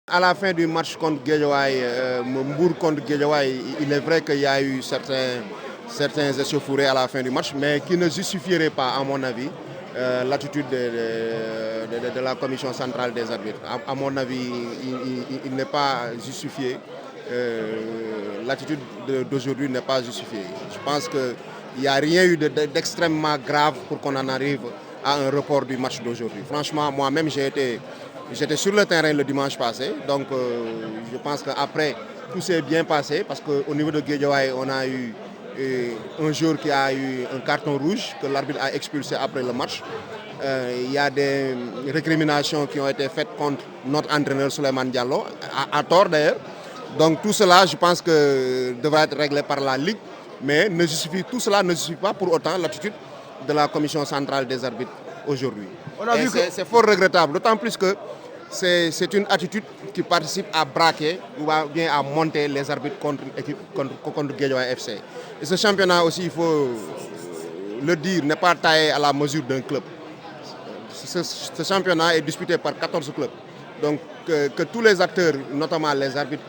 À la fin du match contre Guédiawaye, Mbour contre Guédiawaye, il est vrai qu'il y a eu certains échauffourées à la fin du match, mais qui ne justifieraient pas, à mon avis, l'attitude de la commission centrale des arbitres. À mon avis, il n'est pas justifié. L'attitude d'aujourd'hui n'est pas justifiée. Je pense qu'il n'y a rien eu d'extrêmement grave pour qu'on en arrive à un report du match d'aujourd'hui. Franchement, moi-même, j'étais sur le terrain le dimanche passé, donc je pense qu'après, tout s'est bien passé parce qu'au niveau de Guédiawaye, on a eu un joueur qui a eu un carton rouge que l'arbitre a expulsé après le match. Il y a des récriminations qui ont été faites contre notre entraîneur Souleymane Diallo, à tort d'ailleurs. Donc tout cela, je pense que devrait être réglé par la Ligue, mais tout cela ne suffit pas pour autant l'attitude de la commission centrale des arbitres aujourd'hui. C'est fort regrettable, d'autant plus que c'est une attitude qui participe à braquer ou bien à monter les arbitres contre Guédiawaye FC. Et ce championnat aussi, il faut le dire, n'est pas taillé à la mesure d'un club. Ce championnat est disputé par 14 clubs. Donc que tous les acteurs, notamment les arbitres,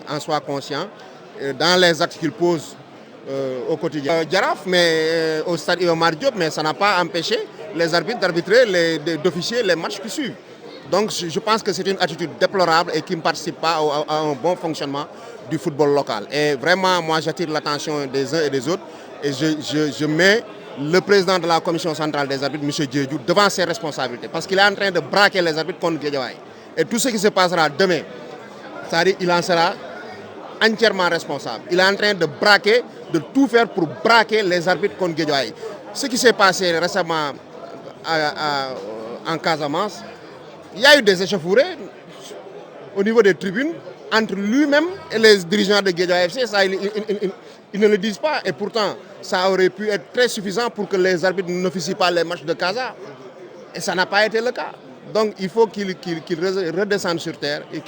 en soient conscients dans les actes qu'ils posent au quotidien. Jaraaf, mais au stade Iba Mar Diop, mais ça n'a pas empêché les arbitres d'arbitrer, d'officier les matchs qui suivent. Donc je pense que c'est une attitude déplorable et qui ne participe pas à un bon fonctionnement du football local. Et vraiment, moi j'attire l'attention des uns et des autres et je mets le président de la commission centrale des arbitres, M. Diédhiou, devant ses responsabilités. Parce qu'il est en train de braquer les arbitres contre Guédiawaye. Et tout ce qui se passera demain, c'est-à-dire il en sera entièrement responsable. Il est en train de braquer, de tout faire pour braquer les arbitres contre Guédiawaye. Ce qui s'est passé récemment en Casamance, il y a eu des échauffourées au niveau des tribunes entre lui-même et les dirigeants de Guédiawaye FC. Ça, ils ne le disent pas. Et pourtant, ça aurait pu être très suffisant pour que les arbitres n'officient pas les matchs de Casa. Et ça n'a pas été le cas. Donc il faut qu'ils redescendent sur terre.